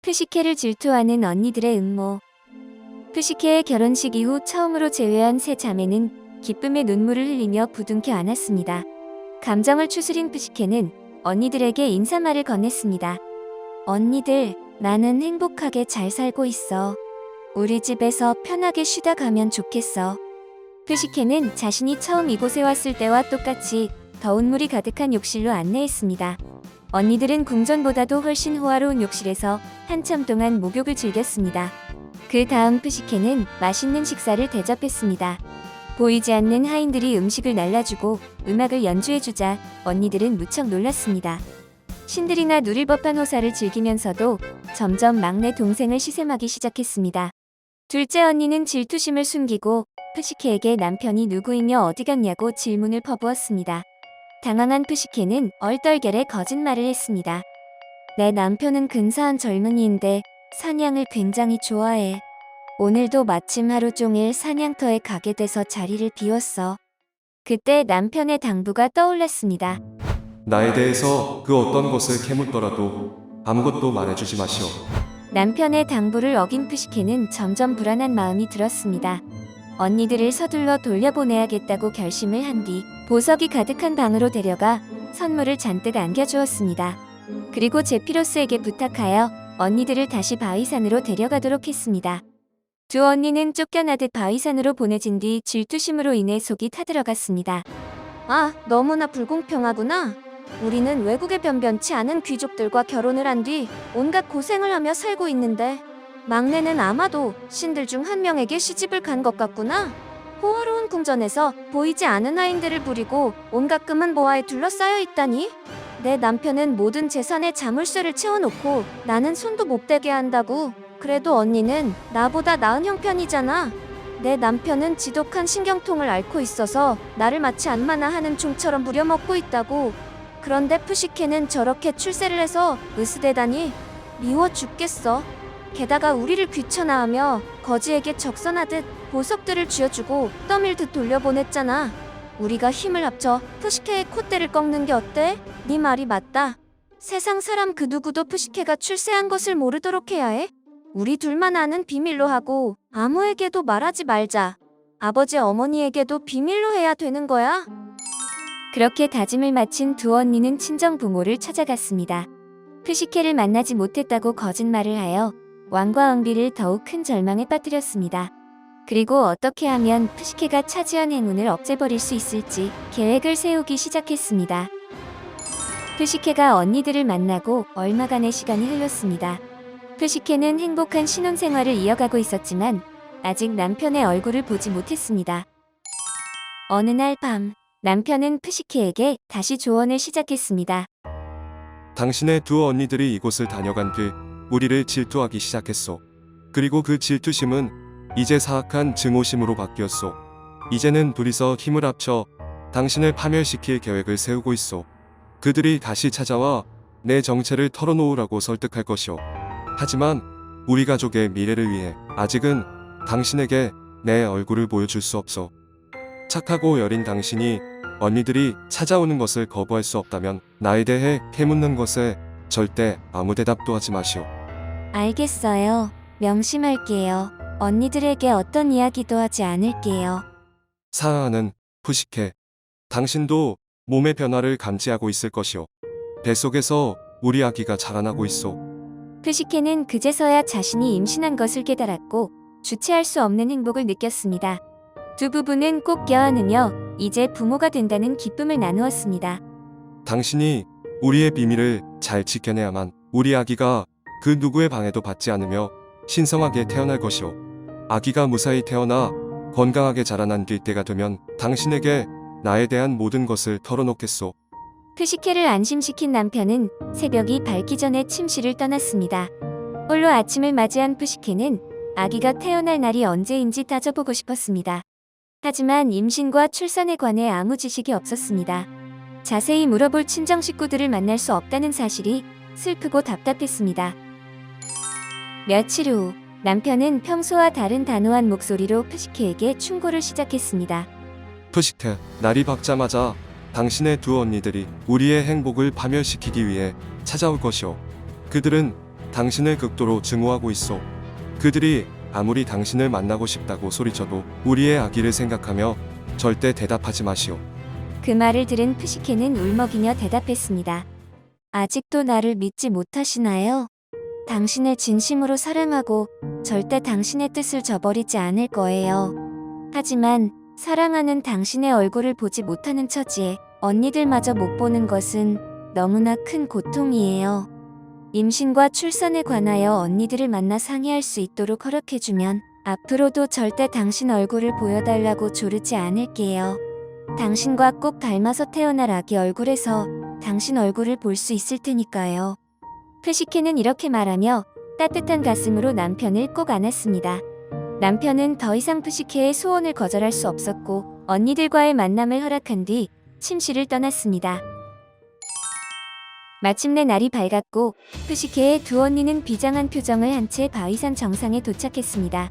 푸시케를 질투하는 언니들의 음모. 푸시케의 결혼식 이후 처음으로 재회한 세 자매는 기쁨의 눈물을 흘리며 부둥켜 안았습니다. 감정을 추스린 푸시케는 언니들에게 인사말을 건넸습니다. 언니들, 나는 행복하게 잘 살고 있어. 우리 집에서 편하게 쉬다 가면 좋겠어. 푸시케는 자신이 처음 이곳에 왔을 때와 똑같이 더운 물이 가득한 욕실로 안내했습니다. 언니들은 궁전보다도 훨씬 호화로운 욕실에서 한참 동안 목욕을 즐겼습니다. 그 다음 푸시케는 맛있는 식사를 대접했습니다. 보이지 않는 하인들이 음식을 날라주고 음악을 연주해주자 언니들은 무척 놀랐습니다. 신들이나 누릴 법한 호사를 즐기면서도 점점 막내 동생을 시샘하기 시작했습니다. 둘째 언니는 질투심을 숨기고 푸시케에게 남편이 누구이며 어디 갔냐고 질문을 퍼부었습니다. 당황한 푸시케는 얼떨결에 거짓말을 했습니다. 내 남편은 근사한 젊은이인데 사냥을 굉장히 좋아해. 오늘도 마침 하루 종일 사냥터에 가게 돼서 자리를 비웠어. 그때 남편의 당부가 떠올랐습니다. 나에 대해서 그 어떤 것을 캐묻더라도 아무것도 말해주지 마시오. 남편의 당부를 어긴 푸시케는 점점 불안한 마음이 들었습니다. 언니들을 서둘러 돌려보내야겠다고 결심을 한 뒤 보석이 가득한 방으로 데려가 선물을 잔뜩 안겨주었습니다. 그리고 제피로스에게 부탁하여 언니들을 다시 바위산으로 데려가도록 했습니다. 두 언니는 쫓겨나듯 바위산으로 보내진 뒤 질투심으로 인해 속이 타들어갔습니다. 아, 너무나 불공평하구나. 우리는 외국에 변변치 않은 귀족들과 결혼을 한 뒤 온갖 고생을 하며 살고 있는데 막내는 아마도 신들 중 한 명에게 시집을 간 것 같구나. 호화로운 궁전에서 보이지 않은 하인들을 부리고 온갖 금은 보화에 둘러싸여 있다니. 내 남편은 모든 재산에 자물쇠를 채워놓고 나는 손도 못 대게 한다고. 그래도 언니는 나보다 나은 형편이잖아. 내 남편은 지독한 신경통을 앓고 있어서 나를 마치 안마나 하는 종처럼 부려먹고 있다고. 그런데 푸시케는 저렇게 출세를 해서 으스대다니 미워 죽겠어. 게다가 우리를 귀찮아하며 거지에게 적선하듯 보석들을 쥐어주고 떠밀듯 돌려보냈잖아. 우리가 힘을 합쳐 푸시케의 콧대를 꺾는 게 어때? 네 말이 맞다. 세상 사람 그 누구도 푸시케가 출세한 것을 모르도록 해야 해. 우리 둘만 아는 비밀로 하고 아무에게도 말하지 말자. 아버지 어머니에게도 비밀로 해야 되는 거야. 그렇게 다짐을 마친 두 언니는 친정 부모를 찾아갔습니다. 푸시케를 만나지 못했다고 거짓말을 하여 왕과 왕비를 더욱 큰 절망에 빠뜨렸습니다. 그리고 어떻게 하면 푸시케가 차지한 행운을 없애버릴 수 있을지 계획을 세우기 시작했습니다. 푸시케가 언니들을 만나고 얼마간의 시간이 흘렀습니다. 푸시케는 행복한 신혼생활을 이어가고 있었지만 아직 남편의 얼굴을 보지 못했습니다. 어느 날 밤, 남편은 푸시케에게 다시 조언을 시작했습니다. 당신의 두 언니들이 이곳을 다녀간 뒤 우리를 질투하기 시작했소. 그리고 그 질투심은 이제 사악한 증오심으로 바뀌었소. 이제는 둘이서 힘을 합쳐 당신을 파멸시킬 계획을 세우고 있소. 그들이 다시 찾아와 내 정체를 털어놓으라고 설득할 것이오. 하지만 우리 가족의 미래를 위해 아직은 당신에게 내 얼굴을 보여줄 수 없소. 착하고 여린 당신이 언니들이 찾아오는 것을 거부할 수 없다면 나에 대해 캐묻는 것에 절대 아무 대답도 하지 마시오. 알겠어요. 명심할게요. 언니들에게 어떤 이야기도 하지 않을게요. 사랑하는 푸시케, 당신도 몸의 변화를 감지하고 있을 것이오. 뱃속에서 우리 아기가 자라나고 있소. 푸시케는 그제서야 자신이 임신한 것을 깨달았고 주체할 수 없는 행복을 느꼈습니다. 두 부부는 꼭 껴안으며 이제 부모가 된다는 기쁨을 나누었습니다. 당신이 우리의 비밀을 잘 지켜내야만 우리 아기가 그 누구의 방해도 받지 않으며 신성하게 태어날 것이오. 아기가 무사히 태어나 건강하게 자라난 뒤 때가 되면 당신에게 나에 대한 모든 것을 털어놓겠소. 푸시케를 안심시킨 남편은 새벽이 밝기 전에 침실을 떠났습니다. 홀로 아침을 맞이한 푸시케는 아기가 태어날 날이 언제인지 따져보고 싶었습니다. 하지만 임신과 출산에 관해 아무 지식이 없었습니다. 자세히 물어볼 친정 식구들을 만날 수 없다는 사실이 슬프고 답답했습니다. 며칠 후 남편은 평소와 다른 단호한 목소리로 푸시케에게 충고를 시작했습니다. 푸시케, 날이 밝자마자 당신의 두 언니들이 우리의 행복을 파멸시키기 위해 찾아올 것이오. 그들은 당신을 극도로 증오하고 있어. 그들이 아무리 당신을 만나고 싶다고 소리쳐도 우리의 아기를 생각하며 절대 대답하지 마시오. 그 말을 들은 푸시케는 울먹이며 대답했습니다. 아직도 나를 믿지 못하시나요? 당신을 진심으로 사랑하고 절대 당신의 뜻을 저버리지 않을 거예요. 하지만 사랑하는 당신의 얼굴을 보지 못하는 처지에 언니들마저 못 보는 것은 너무나 큰 고통이에요. 임신과 출산에 관하여 언니들을 만나 상의할 수 있도록 허락해주면 앞으로도 절대 당신 얼굴을 보여달라고 조르지 않을게요. 당신과 꼭 닮아서 태어날 아기 얼굴에서 당신 얼굴을 볼 수 있을 테니까요. 푸시케는 이렇게 말하며 따뜻한 가슴으로 남편을 꼭 안았습니다. 남편은 더 이상 푸시케의 소원을 거절할 수 없었고 언니들과의 만남을 허락한 뒤 침실을 떠났습니다. 마침내 날이 밝았고 푸시케의 두 언니는 비장한 표정을 한 채 바위산 정상에 도착했습니다.